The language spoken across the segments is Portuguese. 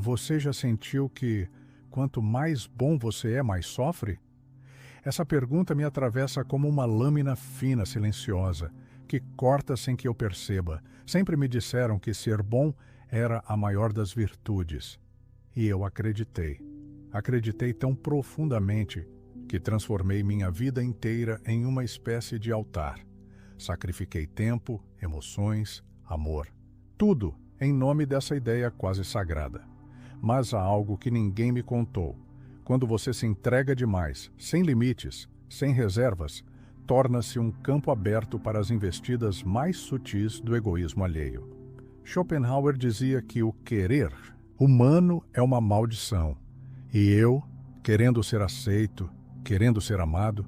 Você já sentiu que quanto mais bom você é, mais sofre? Essa pergunta me atravessa como uma lâmina fina, silenciosa, que corta sem que eu perceba. Sempre me disseram que ser bom era a maior das virtudes. E eu acreditei. Acreditei tão profundamente que transformei minha vida inteira em uma espécie de altar. Sacrifiquei tempo, emoções, amor. Tudo em nome dessa ideia quase sagrada. Mas há algo que ninguém me contou. Quando você se entrega demais, sem limites, sem reservas, torna-se um campo aberto para as investidas mais sutis do egoísmo alheio. Schopenhauer dizia que o querer humano é uma maldição. E eu, querendo ser aceito, querendo ser amado,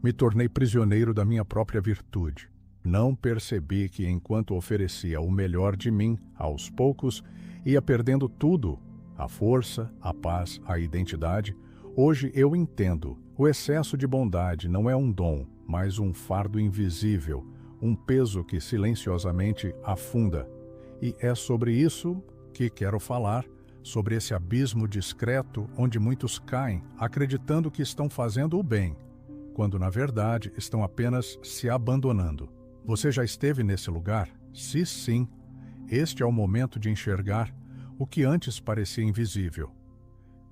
me tornei prisioneiro da minha própria virtude. Não percebi que, enquanto oferecia o melhor de mim, aos poucos, ia perdendo tudo: a força, a paz, a identidade. Hoje eu entendo. O excesso de bondade não é um dom, mas um fardo invisível, um peso que silenciosamente afunda. E é sobre isso que quero falar, sobre esse abismo discreto onde muitos caem, acreditando que estão fazendo o bem, quando na verdade estão apenas se abandonando. Você já esteve nesse lugar? Se sim, este é o momento de enxergar o que antes parecia invisível.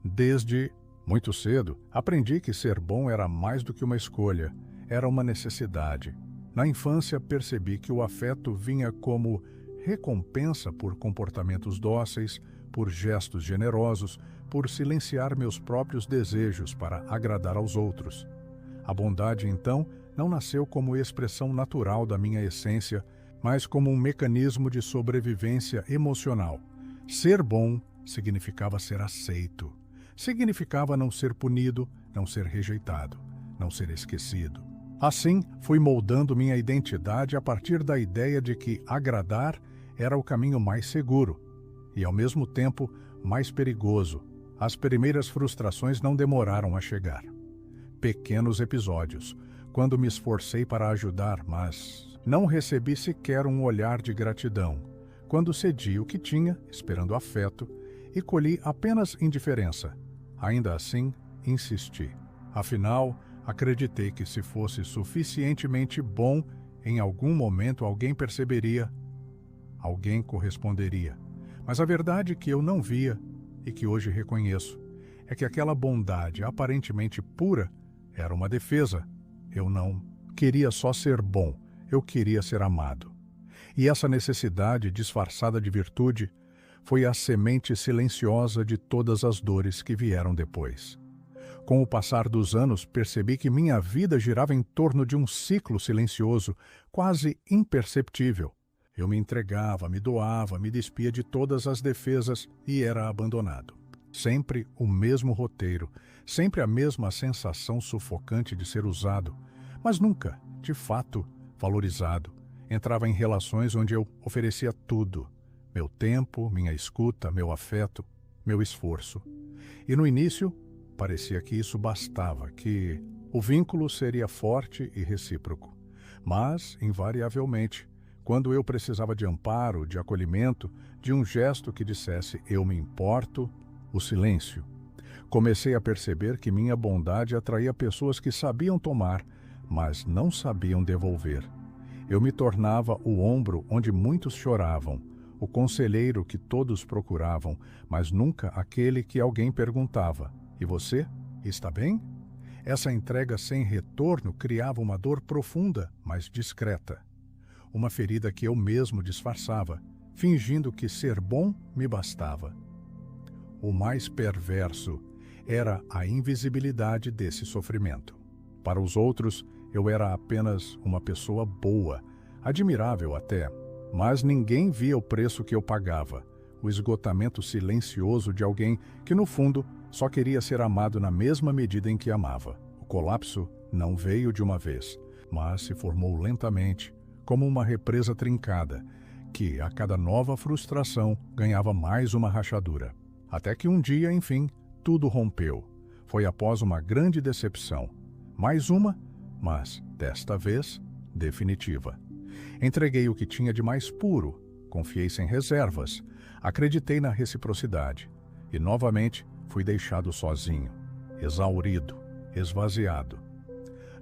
Desde muito cedo, aprendi que ser bom era mais do que uma escolha, era uma necessidade. Na infância, percebi que o afeto vinha como recompensa por comportamentos dóceis, por gestos generosos, por silenciar meus próprios desejos para agradar aos outros. A bondade, então, não nasceu como expressão natural da minha essência, mas como um mecanismo de sobrevivência emocional. Ser bom significava ser aceito. Significava não ser punido, não ser rejeitado, não ser esquecido. Assim, fui moldando minha identidade a partir da ideia de que agradar era o caminho mais seguro e, ao mesmo tempo, mais perigoso. As primeiras frustrações não demoraram a chegar. Pequenos episódios, quando me esforcei para ajudar, mas não recebi sequer um olhar de gratidão. Quando cedi o que tinha, esperando afeto, e colhi apenas indiferença. Ainda assim, insisti. Afinal, acreditei que se fosse suficientemente bom, em algum momento alguém perceberia, alguém corresponderia. Mas a verdade que eu não via, e que hoje reconheço, é que aquela bondade aparentemente pura era uma defesa. Eu não queria só ser bom, eu queria ser amado. E essa necessidade disfarçada de virtude foi a semente silenciosa de todas as dores que vieram depois. Com o passar dos anos, percebi que minha vida girava em torno de um ciclo silencioso, quase imperceptível. Eu me entregava, me doava, me despia de todas as defesas e era abandonado. Sempre o mesmo roteiro, sempre a mesma sensação sufocante de ser usado, mas nunca, de fato, valorizado. Entrava em relações onde eu oferecia tudo: meu tempo, minha escuta, meu afeto, meu esforço. E no início, parecia que isso bastava, que o vínculo seria forte e recíproco. Mas, invariavelmente, quando eu precisava de amparo, de acolhimento, de um gesto que dissesse "eu me importo", o silêncio. Comecei a perceber que minha bondade atraía pessoas que sabiam tomar, mas não sabiam devolver. Eu me tornava o ombro onde muitos choravam, o conselheiro que todos procuravam, mas nunca aquele que alguém perguntava: "E você? Está bem?" Essa entrega sem retorno criava uma dor profunda, mas discreta. Uma ferida que eu mesmo disfarçava, fingindo que ser bom me bastava. O mais perverso era a invisibilidade desse sofrimento. Para os outros, eu era apenas uma pessoa boa, admirável até, mas ninguém via o preço que eu pagava, o esgotamento silencioso de alguém que, no fundo, só queria ser amado na mesma medida em que amava. O colapso não veio de uma vez, mas se formou lentamente, como uma represa trincada, que, a cada nova frustração, ganhava mais uma rachadura. Até que um dia, enfim, tudo rompeu. Foi após uma grande decepção. Mais uma, mas, desta vez, definitiva. Entreguei o que tinha de mais puro, confiei sem reservas, acreditei na reciprocidade. e novamente fui deixado sozinho, exaurido, esvaziado.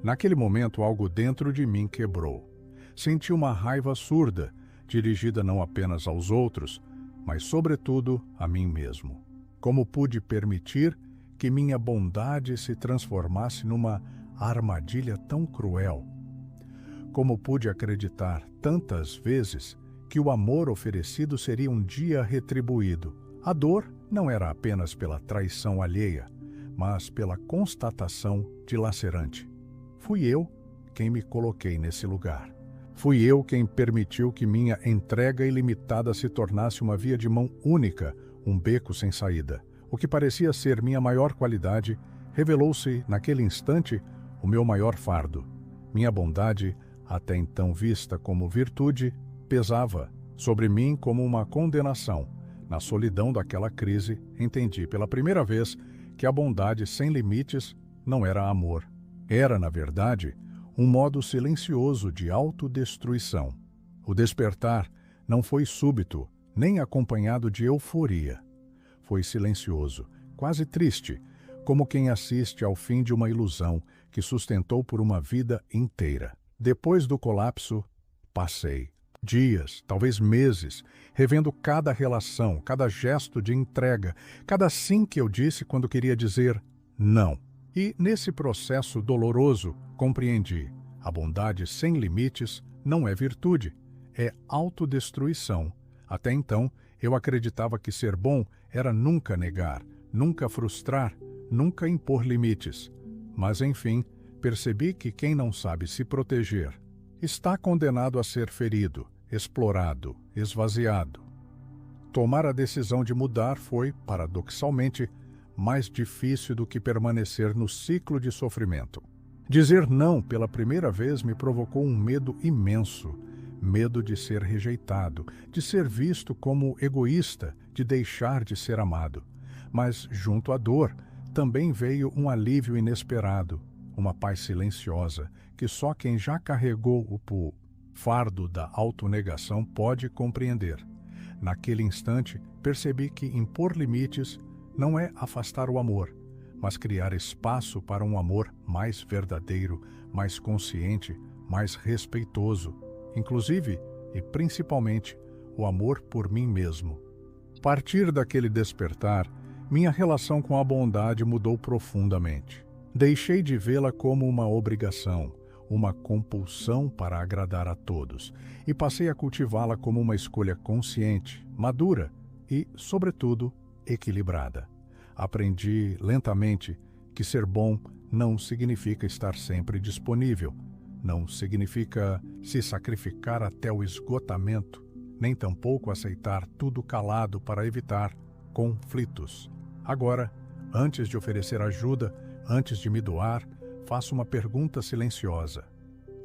Naquele momento, algo dentro de mim quebrou. Senti uma raiva surda, dirigida não apenas aos outros, mas sobretudo a mim mesmo. Como pude permitir que minha bondade se transformasse numa armadilha tão cruel? Como pude acreditar tantas vezes que o amor oferecido seria um dia retribuído? A dor não era apenas pela traição alheia, mas pela constatação dilacerante. Fui eu quem me coloquei nesse lugar. Fui eu quem permitiu que minha entrega ilimitada se tornasse uma via de mão única, um beco sem saída. O que parecia ser minha maior qualidade revelou-se, naquele instante, o meu maior fardo. Minha bondade, até então vista como virtude, pesava sobre mim como uma condenação. Na solidão daquela crise, entendi pela primeira vez que a bondade sem limites não era amor. Era, na verdade, um modo silencioso de autodestruição. O despertar não foi súbito, nem acompanhado de euforia. Foi silencioso, quase triste, como quem assiste ao fim de uma ilusão que sustentou por uma vida inteira. Depois do colapso, passei dias, talvez meses, revendo cada relação, cada gesto de entrega, cada sim que eu disse quando queria dizer não. E, nesse processo doloroso, compreendi: a bondade sem limites não é virtude, é autodestruição. Até então, eu acreditava que ser bom era nunca negar, nunca frustrar, nunca impor limites. Mas, enfim, percebi que quem não sabe se proteger está condenado a ser ferido, explorado, esvaziado. Tomar a decisão de mudar foi, paradoxalmente, mais difícil do que permanecer no ciclo de sofrimento. Dizer não pela primeira vez me provocou um medo imenso, medo de ser rejeitado, de ser visto como egoísta, de deixar de ser amado. Mas, junto à dor, também veio um alívio inesperado, uma paz silenciosa, que só quem já carregou o fardo da autonegação pode compreender. Naquele instante, percebi que impor limites não é afastar o amor, mas criar espaço para um amor mais verdadeiro, mais consciente, mais respeitoso, inclusive e principalmente o amor por mim mesmo. A partir daquele despertar, minha relação com a bondade mudou profundamente. Deixei de vê-la como uma obrigação, uma compulsão para agradar a todos, e passei a cultivá-la como uma escolha consciente, madura e, sobretudo, equilibrada. Aprendi lentamente que ser bom não significa estar sempre disponível, não significa se sacrificar até o esgotamento, nem tampouco aceitar tudo calado para evitar conflitos. Agora, antes de oferecer ajuda, antes de me doar, faço uma pergunta silenciosa: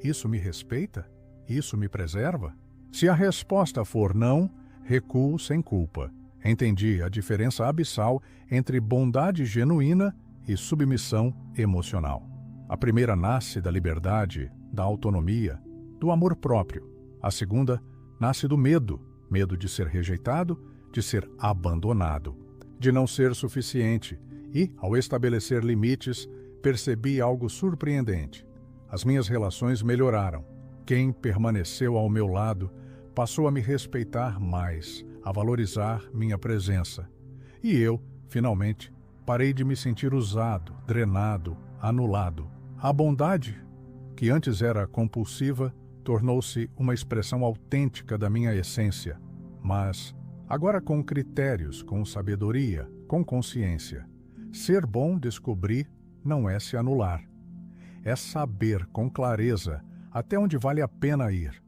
isso me respeita? Isso me preserva? Se a resposta for não, recuo sem culpa. Entendi a diferença abissal entre bondade genuína e submissão emocional. A primeira nasce da liberdade, da autonomia, do amor próprio. A segunda nasce do medo, medo de ser rejeitado, de ser abandonado, de não ser suficiente. E, ao estabelecer limites, percebi algo surpreendente. As minhas relações melhoraram. Quem permaneceu ao meu lado passou a me respeitar mais, a valorizar minha presença. E eu, finalmente, parei de me sentir usado, drenado, anulado. A bondade, que antes era compulsiva, tornou-se uma expressão autêntica da minha essência. Mas, agora com critérios, com sabedoria, com consciência. Ser bom, descobri, não é se anular. É saber com clareza até onde vale a pena ir.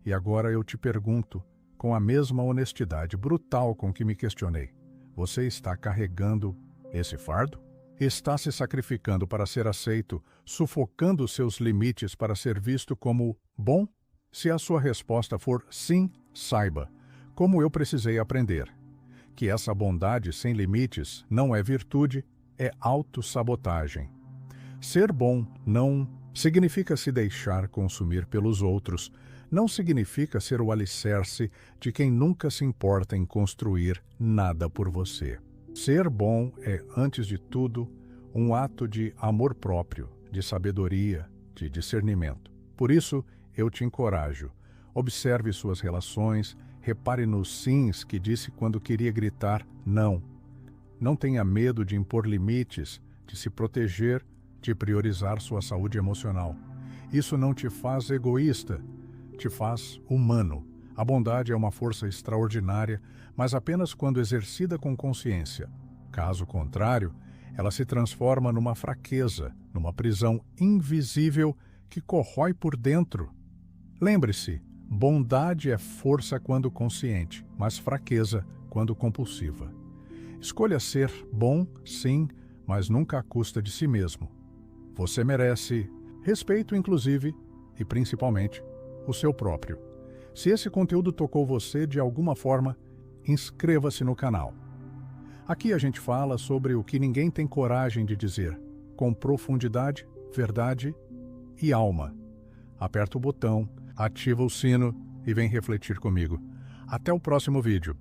E agora eu te pergunto, com a mesma honestidade brutal com que me questionei: você está carregando esse fardo? Está se sacrificando para ser aceito, sufocando seus limites para ser visto como bom? Se a sua resposta for sim, saiba, como eu precisei aprender, que essa bondade sem limites não é virtude, é autossabotagem. Ser bom não significa se deixar consumir pelos outros, não significa ser o alicerce de quem nunca se importa em construir nada por você. Ser bom é, antes de tudo, um ato de amor próprio, de sabedoria, de discernimento. Por isso, eu te encorajo. Observe suas relações, repare nos sims que disse quando queria gritar não. Não tenha medo de impor limites, de se proteger, de priorizar sua saúde emocional. Isso não te faz egoísta, te faz humano. A bondade é uma força extraordinária, mas apenas quando exercida com consciência. Caso contrário, ela se transforma numa fraqueza, numa prisão invisível que corrói por dentro. Lembre-se, bondade é força quando consciente, mas fraqueza quando compulsiva. Escolha ser bom, sim, mas nunca à custa de si mesmo. Você merece respeito, inclusive, e principalmente, o seu próprio. Se esse conteúdo tocou você de alguma forma, inscreva-se no canal. Aqui a gente fala sobre o que ninguém tem coragem de dizer, com profundidade, verdade e alma. Aperta o botão, ativa o sino e vem refletir comigo. Até o próximo vídeo.